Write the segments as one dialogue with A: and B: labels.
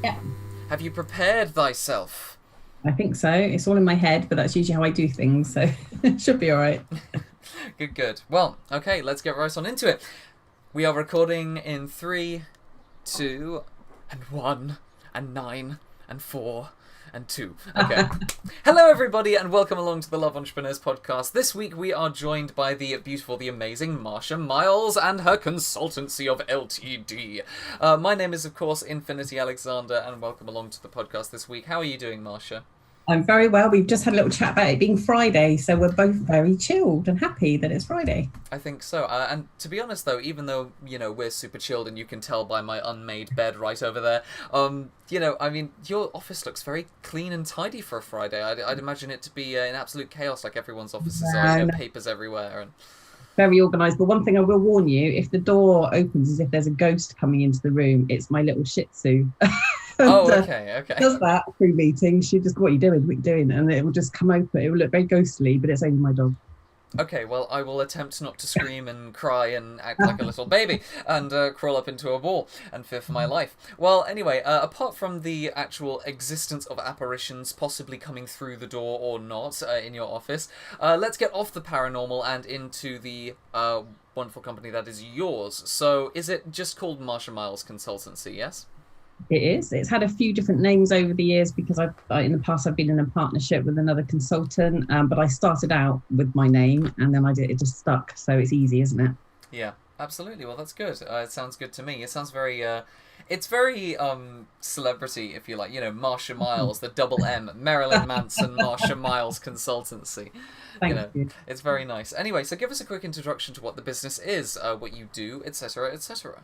A: Yeah,
B: Have you prepared thyself?
A: I think so. It's all in my head, but that's usually how I do things, so it should be all right.
B: Good, good. Well, okay, let's get right on into it. We are recording in 3, 2, and 1, and 9, and 4, and 2. Okay. Hello, everybody, and welcome along to the Love Entrepreneurs podcast. This week we are joined by the beautiful, the amazing Marsha Miles and her consultancy of LTD. My name is, of course, Infinity Alexander, and welcome along to the podcast this week. How are you doing, Marsha?
A: I'm very well. We've just had a little chat about it being Friday, so we're both very chilled and happy that it's Friday.
B: I think so. And to be honest, though, even though, we're super chilled and you can tell by my unmade bed right over there, I mean, your office looks very clean and tidy for a Friday. I'd imagine it to be in absolute chaos like everyone's offices are,
A: No, no,
B: papers everywhere. And
A: very organised. But one thing I will warn you, if the door opens as if there's a ghost coming into the room, it's my little Shih Tzu.
B: Oh, okay.
A: Does that through meetings. She just, what are you doing? What are you doing? And it will just come open. It will look very ghostly, but it's only my dog.
B: Okay, well, I will attempt not to scream and cry and act like a little baby and crawl up into a ball and fear for my life. Well, anyway, apart from the actual existence of apparitions possibly coming through the door or not in your office, let's get off the paranormal and into the wonderful company that is yours. So, is it just called Marsha Miles Consultancy, yes?
A: It is. It's had a few different names over the years because in the past I've been in a partnership with another consultant, but I started out with my name and then it just stuck. So it's easy, isn't it?
B: Yeah, absolutely. Well, that's good. It sounds good to me. It sounds very, it's very celebrity, if you like. Marsha Miles, the double M, Marilyn Manson, Marsha Miles Consultancy.
A: Thank you.
B: It's very nice. Anyway, so give us a quick introduction to what the business is, what you do, etc., etc.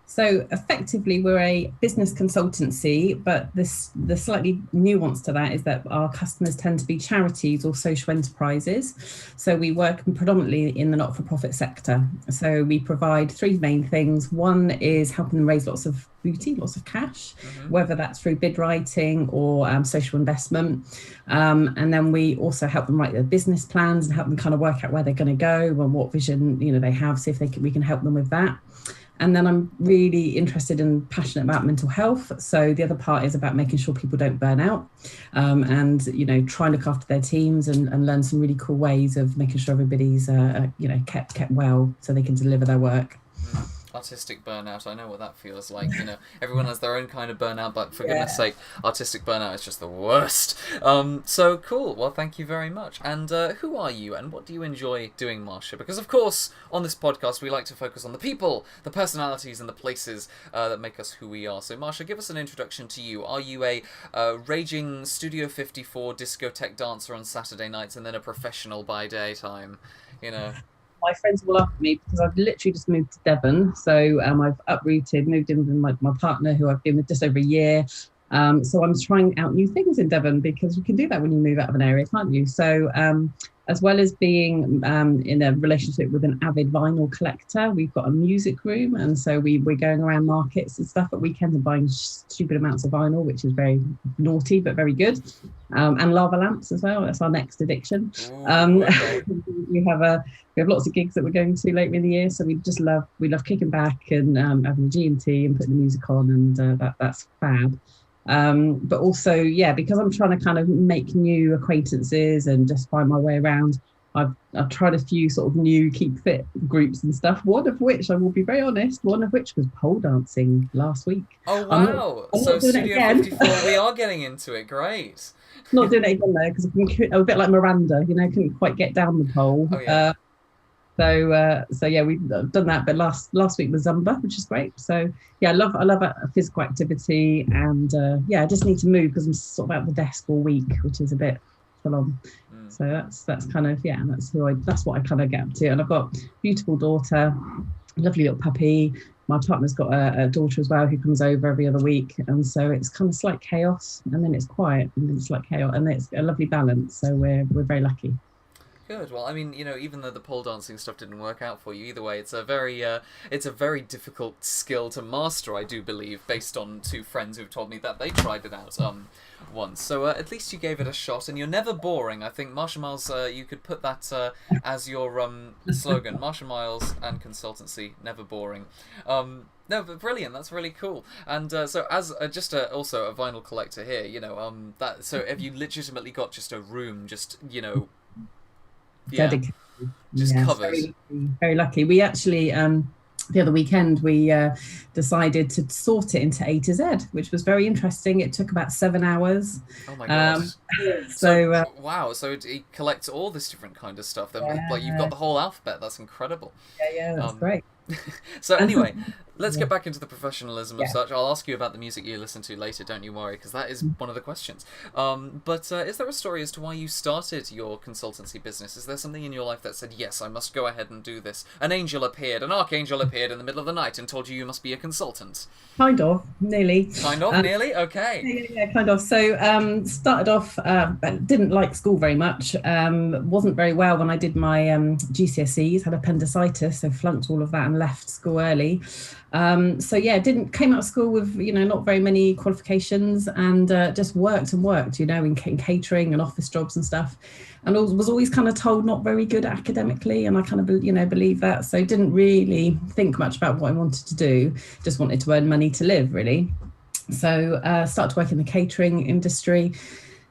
A: So effectively, we're a business consultancy, but the slightly nuance to that is that our customers tend to be charities or social enterprises. So we work predominantly in the not-for-profit sector. So we provide three main things. One is helping them raise lots of booty, lots of cash, whether that's through bid writing or social investment. And then we also help them write their business plans and help them kind of work out where they're going to go and what vision they have, see if we can help them with that. And then I'm really interested and passionate about mental health. So the other part is about making sure people don't burn out and, try and look after their teams and learn some really cool ways of making sure everybody's, kept well so they can deliver their work.
B: Artistic burnout, I know what that feels like. Everyone has their own kind of burnout, but for goodness sake, artistic burnout is just the worst. So cool. Well, thank you very much. And who are you and what do you enjoy doing, Marsha? Because, of course, on this podcast, we like to focus on the people, the personalities, and the places that make us who we are. So, Marsha, give us an introduction to you. Are you a raging Studio 54 discotheque dancer on Saturday nights and then a professional by daytime?
A: My friends will laugh at me because I've literally just moved to Devon. So I've uprooted, moved in with my partner who I've been with just over a year. So I'm trying out new things in Devon because you can do that when you move out of an area, can't you? So as well as being in a relationship with an avid vinyl collector, we've got a music room. And so we're going around markets and stuff at weekends and buying stupid amounts of vinyl, which is very naughty, but very good. And lava lamps as well. That's our next addiction.
B: Okay.
A: we have lots of gigs that we're going to later in the year. So we love kicking back and having a G&T and putting the music on, and that's fab. But also, because I'm trying to kind of make new acquaintances and just find my way around, I've tried a few sort of new keep fit groups and stuff, one of which, I will be very honest, was pole dancing last week.
B: Oh, wow. So Studio 54, we are getting into it. Great.
A: Not doing it again though, because I'm a bit like Miranda, couldn't quite get down the pole.
B: Oh, yeah.
A: We've done that, but last week was Zumba, which is great. So I love physical activity, and I just need to move because I'm sort of at the desk all week, which is a bit full on. So that's kind of that's what I kind of get up to. And I've got a beautiful daughter, lovely little puppy. My partner's got a daughter as well who comes over every other week, and so it's kind of slight chaos, and then it's quiet, and then it's like chaos, and it's a lovely balance. So we're very lucky.
B: Good. Well, I mean, even though the pole dancing stuff didn't work out for you, either way, it's a very difficult skill to master, I do believe, based on two friends who've told me that they tried it out once. So at least you gave it a shot, and you're never boring. I think Marsha Miles, you could put that as your slogan: Marsha Miles and consultancy, never boring. No, but brilliant. That's really cool. And so, as just also a vinyl collector here, so have you legitimately got just a room, just
A: Dedicated.
B: Just covered.
A: Very lucky. We actually the other weekend we decided to sort it into A to Z, which was very interesting. It took about 7 hours.
B: Oh my gosh.
A: So
B: wow, so it collects all this different kind of stuff. Like you've got the whole alphabet. That's incredible.
A: Yeah, that's great.
B: So anyway, let's get back into the professionalism of such. I'll ask you about the music you listen to later, don't you worry, because that is one of the questions. But is there a story as to why you started your consultancy business? Is there something in your life that said, yes, I must go ahead and do this? An archangel appeared in the middle of the night and told you must be a consultant.
A: Kind of, nearly.
B: Nearly? Okay.
A: Yeah, kind of. So started off, didn't like school very much, wasn't very well when I did my GCSEs, had appendicitis, so flunked all of that and left school early. Came out of school with, not very many qualifications, and just worked, in catering and office jobs and stuff. And was always kind of told not very good academically, and I kind of, believe that. So didn't really think much about what I wanted to do, just wanted to earn money to live, really. So started to work in the catering industry,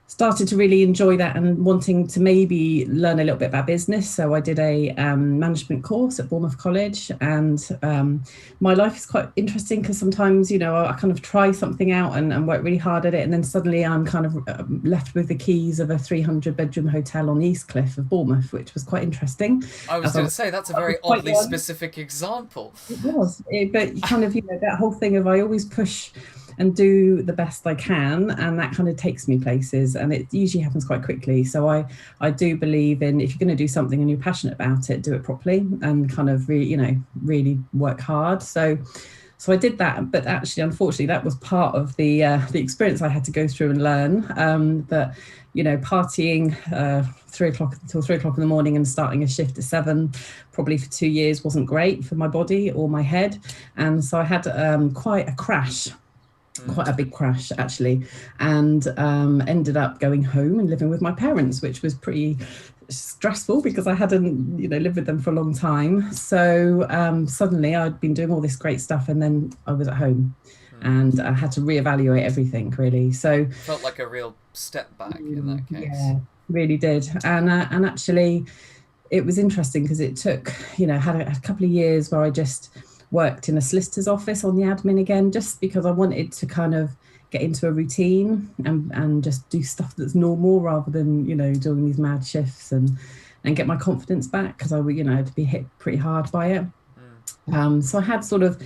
A: started to really enjoy that and wanting to maybe learn a little bit about business. So I did a management course at Bournemouth College, and my life is quite interesting because sometimes, I kind of try something out and work really hard at it, and then suddenly I'm kind of left with the keys of a 300-bedroom hotel on the East Cliff of Bournemouth, which was quite interesting.
B: I was going to say, that's a very oddly specific example.
A: It was, but kind of, that whole thing of I always push and do the best I can, and that kind of takes me places, and it usually happens quite quickly. So I do believe in, if you're going to do something and you're passionate about it, do it properly and kind of really work hard. So I did that, but actually, unfortunately, that was part of the experience I had to go through and learn. That partying 3 o'clock until 3 o'clock in the morning and starting a shift at 7, probably for 2 years, wasn't great for my body or my head, and so I had quite a big crash actually, and ended up going home and living with my parents, which was pretty stressful because I hadn't lived with them for a long time. So suddenly I'd been doing all this great stuff, and then I was at home, and I had to reevaluate everything, really. So
B: felt like a real step back in that case.
A: Yeah, really did. And actually it was interesting because it took, had a couple of years where I just worked in a solicitor's office on the admin again, just because I wanted to kind of get into a routine and just do stuff that's normal rather than, doing these mad shifts, and get my confidence back, because I would, had to be hit pretty hard by it. So I had sort of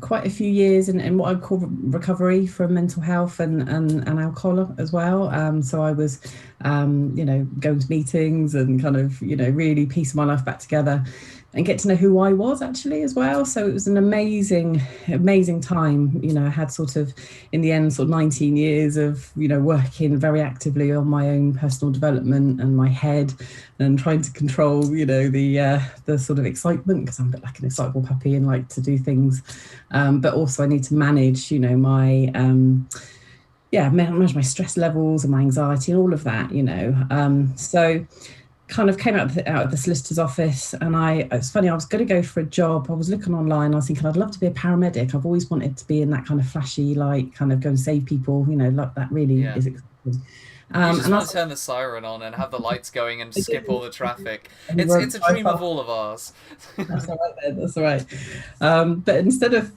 A: quite a few years in what I call recovery from mental health and alcohol as well. So I was, going to meetings and kind of, really piece my life back together and get to know who I was actually as well. So it was an amazing time. I had sort of, in the end, sort of 19 years of, working very actively on my own personal development and my head, and trying to control, the sort of excitement, because I'm a bit like an excitable puppy and like to do things. But also I need to manage, my, manage my stress levels and my anxiety and all of that, So kind of came out of the solicitor's office, and it's funny, I was going to go for a job. I was looking online, I was thinking I'd love to be a paramedic. I've always wanted to be in that kind of flashy, like kind of go and save people, like that really is exciting.
B: You just want to turn the siren on and have the lights going and skip all the traffic. It's a dream of all of ours.
A: That's all right then, that's all right. But instead of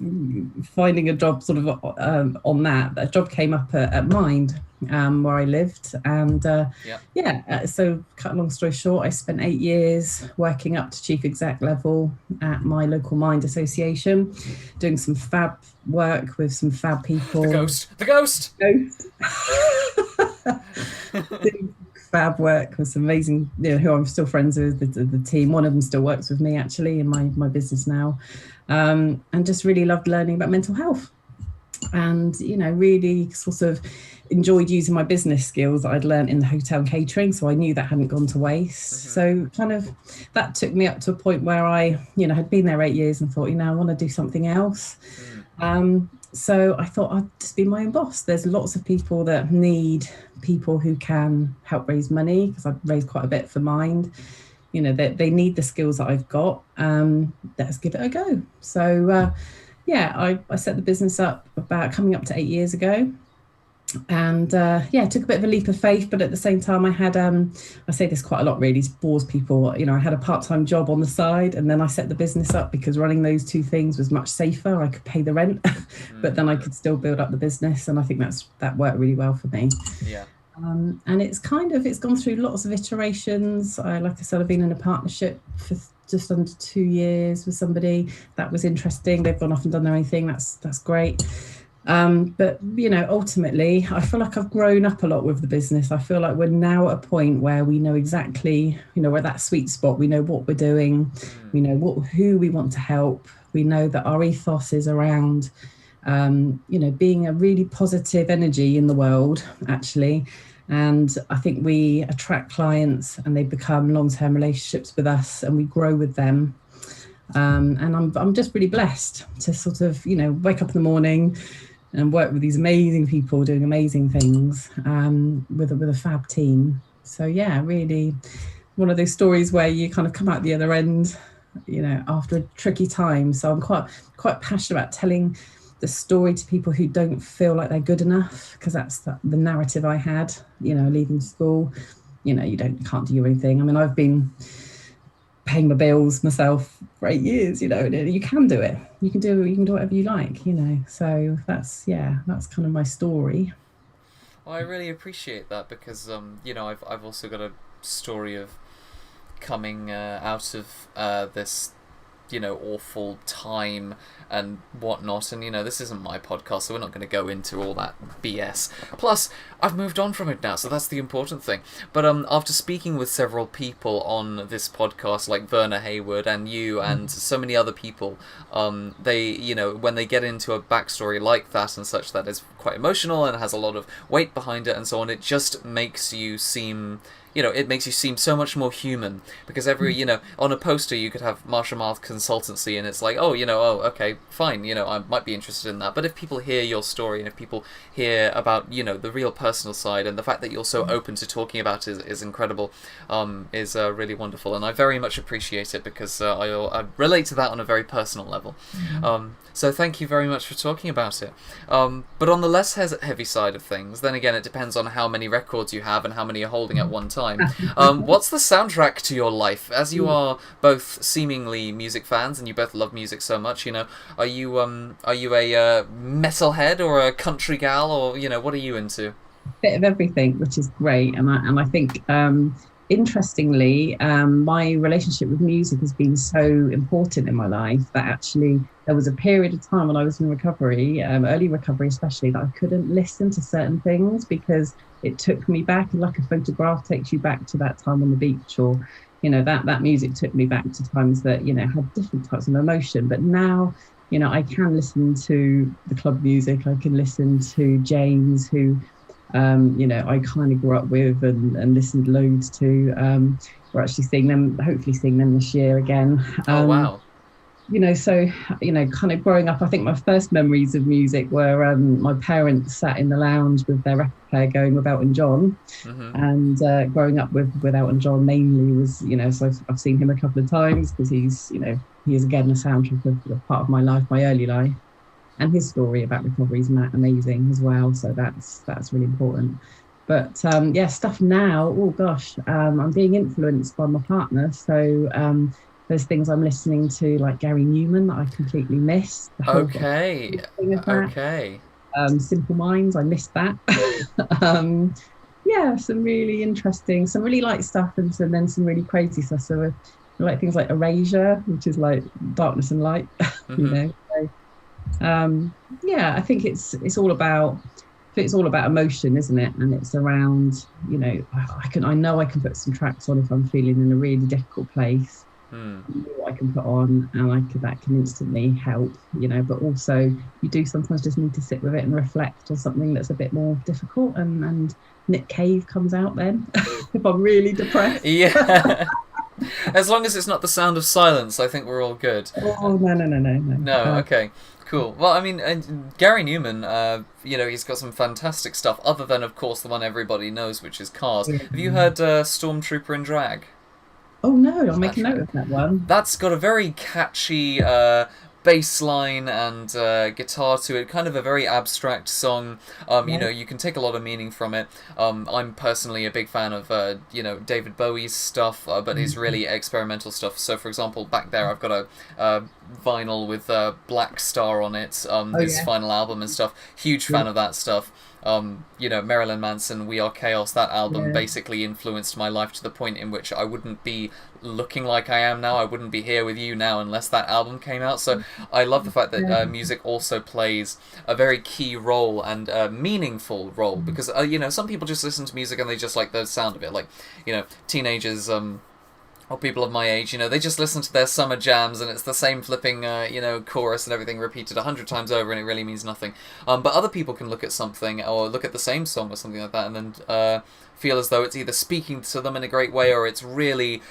A: finding a job sort of on that job came up at Mind, where I lived. And so cut a long story short, I spent 8 years working up to chief exec level at my local Mind association, doing some fab work with some fab people.
B: The ghost!
A: Doing fab work with some amazing, who I'm still friends with, the team. One of them still works with me actually in my business now, and just really loved learning about mental health. and really sort of enjoyed using my business skills that I'd learned in the hotel and catering, so I knew that hadn't gone to waste. So kind of that took me up to a point where I had been there 8 years and thought, I want to do something else. So I thought I'd just be my own boss. There's lots of people that need people who can help raise money, because I've raised quite a bit for Mind. They need the skills that I've got. Let's give it a go. So I set the business up about coming up to 8 years ago. And it took a bit of a leap of faith, but at the same time I had I say this quite a lot, really, to bores people, I had a part-time job on the side, and then I set the business up because running those two things was much safer. I could pay the rent but then I could still build up the business, and I think that worked really well for me. And it's gone through lots of iterations. Like I said, I've been in a partnership for just under 2 years with somebody. That was interesting. They've gone off and done their own thing. That's great. But ultimately I feel like I've grown up a lot with the business. I feel like we're now at a point where we know exactly, we're at that sweet spot. We know what we're doing. We know who we want to help. We know that our ethos is around being a really positive energy in the world, actually. And I think we attract clients and they become long-term relationships with us, and we grow with them. And I'm just really blessed to sort of wake up in the morning and work with these amazing people doing amazing things, with a fab team. So really one of those stories where you kind of come out the other end, after a tricky time. So I'm quite passionate about telling the story to people who don't feel like they're good enough, because that's the narrative I had, leaving school. You can't do anything. I mean, I've been paying my bills myself for 8 years, and you can do it. You can do whatever you like, So that's kind of my story.
B: Well, I really appreciate that, because I've also got a story of coming out of this awful time and whatnot, and this isn't my podcast, so we're not going to go into all that BS. Plus, I've moved on from it now, so that's the important thing. But after speaking with several people on this podcast, like Werner Hayward and you and so many other people, they, when they get into a backstory like that and such, that is quite emotional and has a lot of weight behind it and so on, it just makes you seem... it makes you seem so much more human, because every, on a poster you could have Marsha Consultancy, and it's like, okay, fine, I might be interested in that. But if people hear your story, and if people hear about, the real personal side, and the fact that you're so open to talking about it is incredible, is really wonderful. And I very much appreciate it, because I relate to that on a very personal level. So thank you very much for talking about it. But on the less heavy side of things, then again, it depends on how many records you have and how many you're holding at one time. What's the soundtrack to your life? As you are both seemingly music fans and you both love music so much, are you a metalhead or a country gal, or what are you into?
A: Bit of everything, which is great. And I think interestingly, my relationship with music has been so important in my life that actually there was a period of time when I was in recovery, early recovery especially, that I couldn't listen to certain things because it took me back, like a photograph takes you back to that time on the beach, or that music took me back to times that had different types of emotion. But now I can listen to the club music. I can listen to James, who I kind of grew up with and listened loads to. We're actually hopefully seeing them this year again.
B: Oh wow.
A: So kind of growing up, I think my first memories of music were my parents sat in the lounge with their record player going with Elton John. And growing up with Elton John mainly was, so I've seen him a couple of times, because he is again a soundtrack of a part of my life, my early life. And his story about recovery is amazing as well. So that's really important. But stuff now, oh gosh, I'm being influenced by my partner. So theres things I'm listening to, like Gary Newman, that I completely missed.
B: Okay.
A: Simple Minds, I missed that. Some really interesting, some really light stuff, and then some really crazy stuff. So like things like Erasure, which is like darkness and light, So, I think it's all about emotion, isn't it? And it's around, I know I can put some tracks on if I'm feeling in a really difficult place. what I can put on, and that can instantly help, but also you do sometimes just need to sit with it and reflect on something that's a bit more difficult, and Nick Cave comes out then if I'm really depressed.
B: Yeah. As long as it's not the sound of silence, I think we're all good.
A: Oh, no.
B: No, okay. Cool. Well, I mean, Gary Newman, he's got some fantastic stuff, other than, of course, the one everybody knows, which is Cars.
A: Yeah.
B: Have you heard Stormtrooper in Drag?
A: Oh, no, I'll make a note of that one.
B: That's got a very catchy bass line and guitar to it, kind of a very abstract song. You can take a lot of meaning from it. I'm personally a big fan of David Bowie's stuff, but his really experimental stuff. So, for example, back there I've got a vinyl with Black Star on it, his final album and stuff. Huge fan of that stuff. Marilyn Manson, We Are Chaos, that album basically influenced my life to the point in which I wouldn't be looking like I am now. I wouldn't be here with you now unless that album came out. So I love the fact that music also plays a very key role and a meaningful role, because some people just listen to music and they just like the sound of it, like teenagers or people of my age, they just listen to their summer jams and it's the same flipping, chorus and everything repeated 100 times over and it really means nothing. But other people can look at something or look at the same song or something like that and then feel as though it's either speaking to them in a great way or it's really,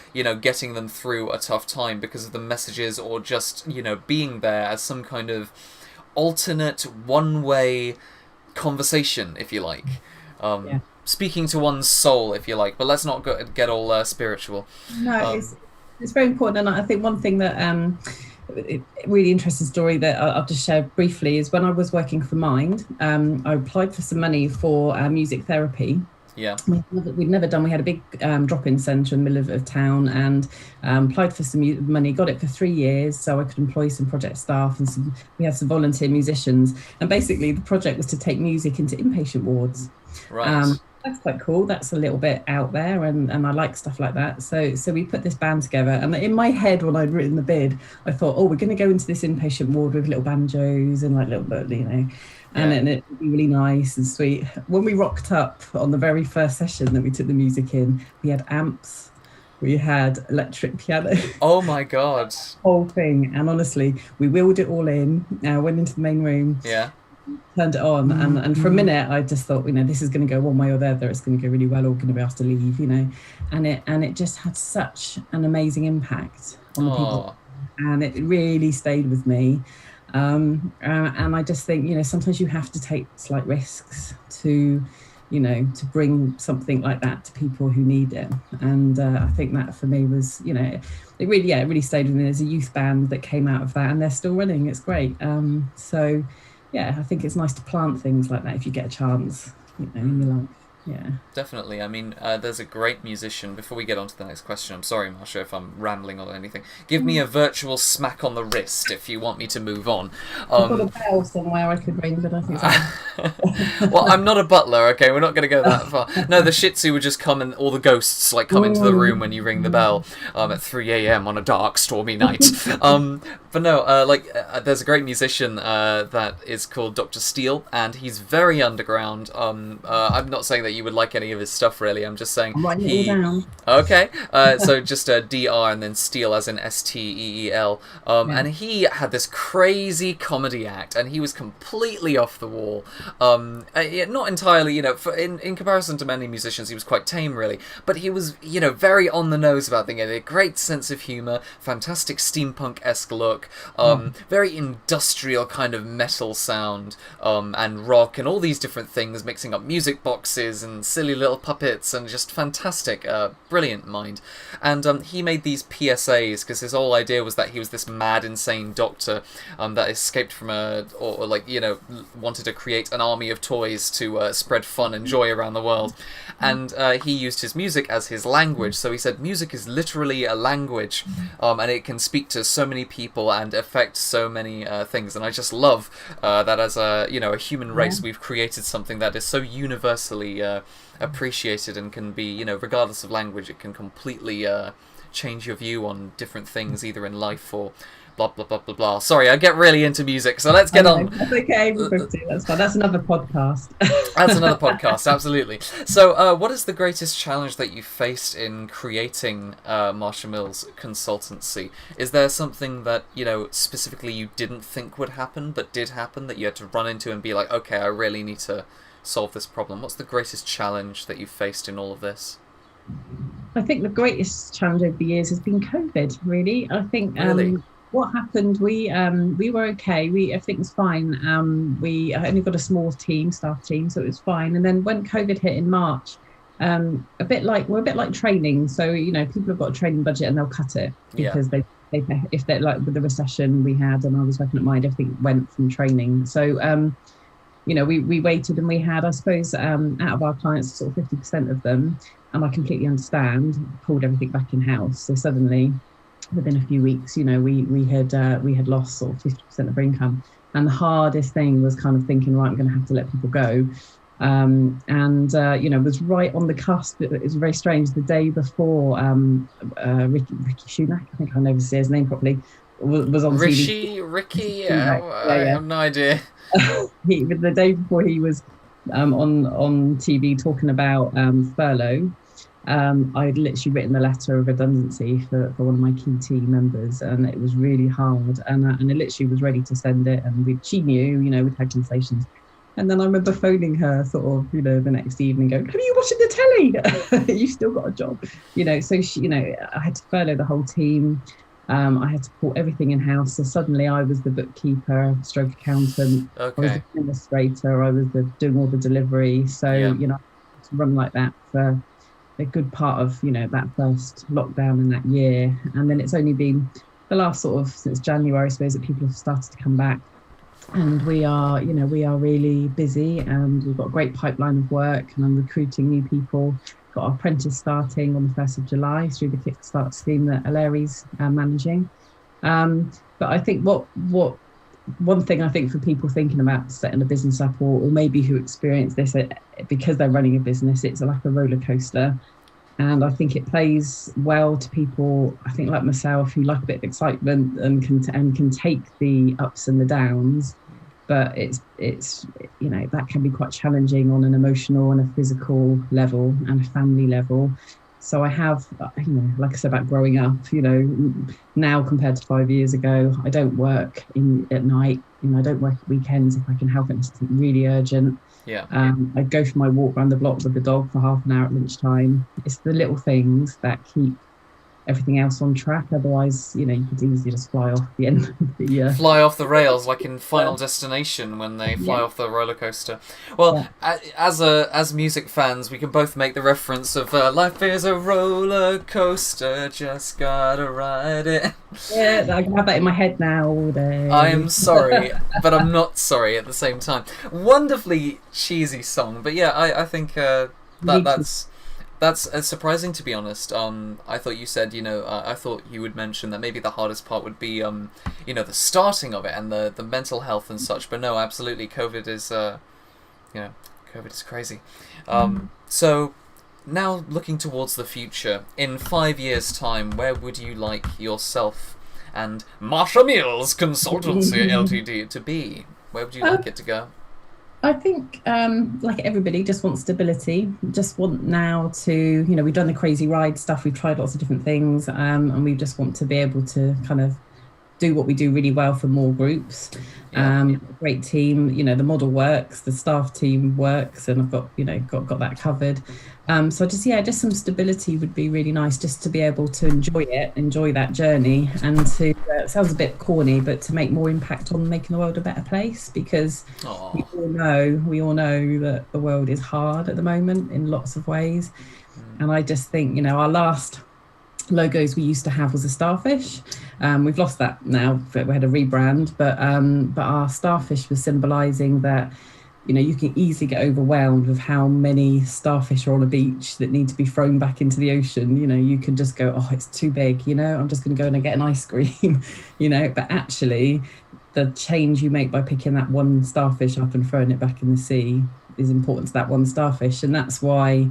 B: getting them through a tough time because of the messages or just, being there as some kind of alternate one-way conversation, if you like. Speaking to one's soul, if you like, but let's not get all spiritual.
A: No, it's very important, and I think one thing that really interesting story that I'll just share briefly is when I was working for Mind, I applied for some money for music therapy.
B: Yeah,
A: we'd never done. We had a big drop-in centre in the middle of town, and applied for some money. Got it for 3 years, so I could employ some project staff, and we had some volunteer musicians. And basically, the project was to take music into inpatient wards.
B: Right.
A: That's quite cool. That's a little bit out there, and I like stuff like that. So we put this band together, and in my head, when I'd written the bid, I thought, we're going to go into this inpatient ward with little banjos and like little bit, and it would be really nice and sweet. When we rocked up on the very first session that we took the music in, we had amps, we had electric piano.
B: Oh my god!
A: Whole thing, and honestly, we wheeled it all in. Went into the main room.
B: Yeah.
A: Turned it on, and for a minute I just thought, this is going to go one way or the other. It's going to go really well, or going to be asked to leave, and it just had such an amazing impact on the people, and it really stayed with me. And I just think, sometimes you have to take slight risks to bring something like that to people who need it. And I think that for me was, it really stayed with me. There's a youth band that came out of that, and they're still running. It's great. So yeah, I think it's nice to plant things like that if you get a chance, in your life. Yeah,
B: definitely. I mean, there's a great musician. Before we get on to the next question, I'm sorry, Marsha, if I'm rambling or anything. Give me a virtual smack on the wrist if you want me to move on.
A: I've got a bell somewhere I could ring, but I think so.
B: Well, I'm not a butler, okay? We're not going to go that far. No, the Shih Tzu would just come and all the ghosts come into the room when you ring the bell at 3 a.m. on a dark, stormy night. But no, there's a great musician that is called Dr. Steele, and he's very underground. I'm not saying that you would like any of his stuff, really. I'm just saying
A: I'm writing it all down.
B: Okay, so just DR and then Steele as in STEEL. And he had this crazy comedy act, and he was completely off the wall. Not entirely, in comparison to many musicians, he was quite tame, really. But he was, very on the nose about things. He had a great sense of humour, fantastic steampunk-esque look, very industrial kind of metal sound, and rock, and all these different things, mixing up music boxes and silly little puppets, and just fantastic, brilliant mind. And he made these PSAs because his whole idea was that he was this mad, insane doctor that escaped from wanted to create an army of toys to spread fun and joy around the world. And he used his music as his language. So he said music is literally a language, and it can speak to so many people and affect so many things. And I just love that as a human race, we've created something that is so universally appreciated and can be, regardless of language, it can completely change your view on different things, either in life or blah blah blah blah blah. Sorry, I get really into music, so let's get on.
A: That's okay. We both do. That's fine. That's another podcast.
B: That's another podcast, absolutely. So, what is the greatest challenge that you faced in creating Marsha Mills Consultancy? Is there something that, specifically you didn't think would happen, but did happen, that you had to run into and be like, okay, I really need to solve this problem? What's the greatest challenge that you've faced in all of this?
A: I think the greatest challenge over the years has been COVID, really. I think
B: Really?
A: What happened, we were okay. Everything was fine. We only got a small staff team, so it was fine. And then when COVID hit in March, we're a bit like training. So, people have got a training budget and they'll cut it because they if they're like with the recession we had, and I was working at Mind, everything went from training. So, we waited, and we had, I suppose, out of our clients, sort of 50% of them, and I completely understand, pulled everything back in house. So suddenly, within a few weeks, we had lost sort of 50% of our income. And the hardest thing was kind of thinking, right, I'm going to have to let people go. Was right on the cusp. It was very strange. The day before, Ricky Schumacher, I think I never say his name properly, was on TV.
B: Ricky, I have no idea.
A: The day before he was on TV talking about furlough. I'd literally written a letter of redundancy for one of my key team members, and it was really hard. And I literally was ready to send it, and she knew, we'd had conversations. And then I remember phoning her sort of, the next evening, going, "Have you watching the telly? You've still got a job." So she, I had to furlough the whole team. I had to pull everything in house. So suddenly I was the bookkeeper, stroke accountant.
B: Okay.
A: I was the administrator. I was doing all the delivery. So, I had to run like that for a good part of, that first lockdown in that year. And then it's only been the last sort of since January, I suppose, that people have started to come back. And we are really busy, and we've got a great pipeline of work, and I'm recruiting new people. Got our apprentice starting on the 1st of July through the Kickstart scheme that Aleri's managing. But I think one thing I think for people thinking about setting a business up, or maybe who experience this because they're running a business, it's like a roller coaster. And I think it plays well to people, I think, like myself, who like a bit of excitement and can take the ups and the downs. But it's that can be quite challenging on an emotional and a physical level and a family level. So I have, like I said about growing up, now compared to 5 years ago, I don't work at night. I don't work at weekends if I can help it. It's something really urgent.
B: Yeah.
A: I go for my walk around the block with the dog for half an hour at lunchtime. It's the little things that keep everything else on track. Otherwise, you could easily just fly off the end of the
B: fly off the rails, like in Final Destination when they fly off the roller coaster. Well, as music fans, we can both make the reference of life is a roller coaster, just gotta ride it.
A: Yeah, I can have that in my head now all day.
B: I am sorry, but I'm not sorry at the same time. Wonderfully cheesy song, but yeah, I think that's surprising, to be honest. I thought you said, I thought you would mention that maybe the hardest part would be, the starting of it and the mental health and such. But no, absolutely, COVID is, COVID is crazy. So now looking towards the future, in 5 years' time, where would you like yourself and Marsha Mills Consultancy Ltd to be? Where would you like it to go?
A: I think, like everybody, just want stability. Just want now to, we've done the crazy ride stuff. We've tried lots of different things, and we just want to be able to kind of do what we do really well for more groups. Great team. The model works, the staff team works, and I've got got that covered. So just some stability would be really nice, just to be able to enjoy that journey, and to it sounds a bit corny, but to make more impact on making the world a better place, because we all know that the world is hard at the moment in lots of ways. And I just think, our last logos we used to have was a starfish. We've lost that now. We had a rebrand, but our starfish was symbolizing that you can easily get overwhelmed with how many starfish are on a beach that need to be thrown back into the ocean. You can just go, oh, it's too big, I'm just going to go and get an ice cream, but actually the change you make by picking that one starfish up and throwing it back in the sea is important to that one starfish. And that's why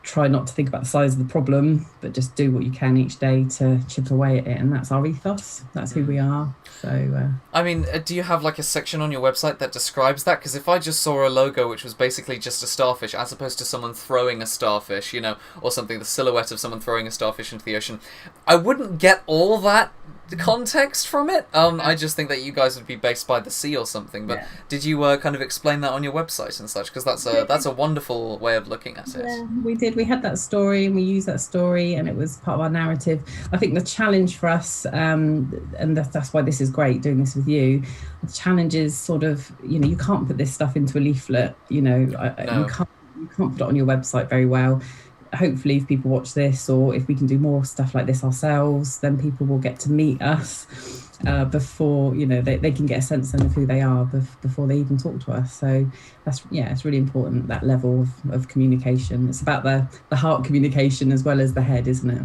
A: try not to think about the size of the problem, but just do what you can each day to chip away at it. And that's our ethos. That's who we are. So,
B: I mean, do you have like a section on your website that describes that? Because if I just saw a logo which was basically just a starfish, as opposed to someone throwing a starfish, or something, the silhouette of someone throwing a starfish into the ocean, I wouldn't get all that context from it. I just think that you guys would be based by the sea or something. But did you kind of explain that on your website and such? Because that's a wonderful way of looking at it.
A: Yeah, we did. We had that story and we used that story, and it was part of our narrative. I think the challenge for us, and that's why this is great doing this with you. The challenge is sort of, you can't put this stuff into a leaflet.
B: No.
A: You can't put it on your website very well. Hopefully, if people watch this, or if we can do more stuff like this ourselves, then people will get to meet us before they can get a sense of who they are before they even talk to us. So it's really important, that level of communication. It's about the heart communication as well as the head, isn't it?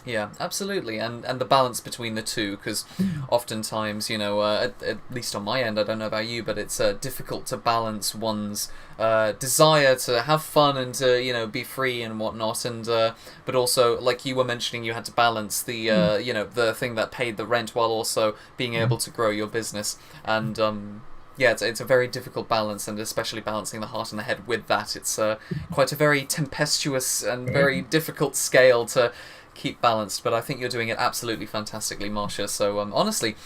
B: Yeah, absolutely, and the balance between the two, because oftentimes, at least on my end, I don't know about you, but it's difficult to balance one's desire to have fun and to be free and whatnot, and but also, like you were mentioning, you had to balance the the thing that paid the rent while also being able to grow your business, and it's a very difficult balance, and especially balancing the heart and the head with that, it's quite a very tempestuous and very difficult scale to keep balanced, but I think you're doing it absolutely fantastically, Marsha. So honestly,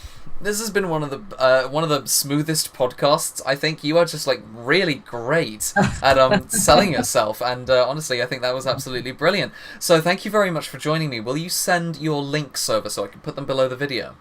B: this has been one of the smoothest podcasts. I think you are just like really great at selling yourself, and honestly, I think that was absolutely brilliant. So thank you very much for joining me. Will you send your links over so I can put them below the video?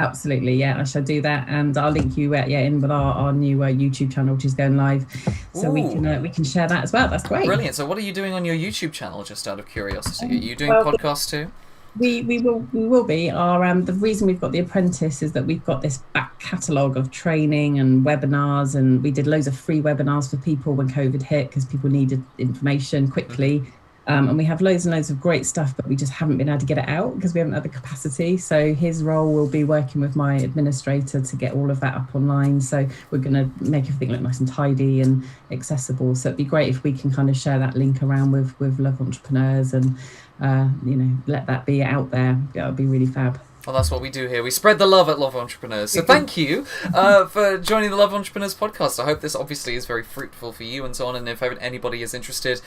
A: Absolutely, yeah, I shall do that, and I'll link you in with our new YouTube channel, which is going live, so we can share that as well. That's great.
B: Brilliant. So what are you doing on your YouTube channel, just out of curiosity? Are you doing podcasts too?
A: We will be. The reason we've got The Apprentice is that we've got this back catalogue of training and webinars, and we did loads of free webinars for people when COVID hit, because people needed information quickly. And we have loads and loads of great stuff, but we just haven't been able to get it out because we haven't had the capacity. So his role will be working with my administrator to get all of that up online. So we're going to make everything look nice and tidy and accessible. So it'd be great if we can kind of share that link around with Love Entrepreneurs and, let that be out there. That would be really fab.
B: Well, that's what we do here. We spread the love at Love Entrepreneurs. So thank you for joining the Love Entrepreneurs podcast. I hope this obviously is very fruitful for you and so on. And if anybody is interested,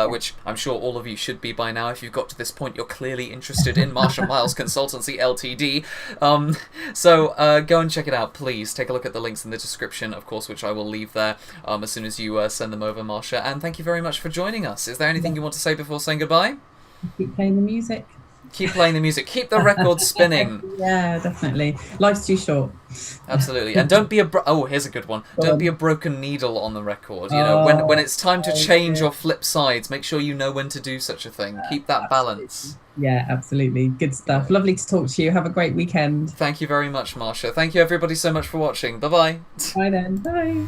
B: which I'm sure all of you should be by now, if you've got to this point, you're clearly interested in Marsha Miles Consultancy Ltd. So go and check it out, please. Take a look at the links in the description, of course, which I will leave there as soon as you send them over, Marsha. And thank you very much for joining us. Is there anything you want to say before saying goodbye?
A: Keep playing the music.
B: Keep playing the music. Keep the record spinning.
A: Yeah, definitely. Life's too short.
B: Absolutely. And don't be here's a good one. Don't be a broken needle on the record. When it's time to change or flip sides, make sure you know when to do such a thing. Keep that balance.
A: Yeah, absolutely. Good stuff. Lovely to talk to you. Have a great weekend.
B: Thank you very much, Marsha. Thank you everybody so much for watching. Bye-bye.
A: Bye then. Bye.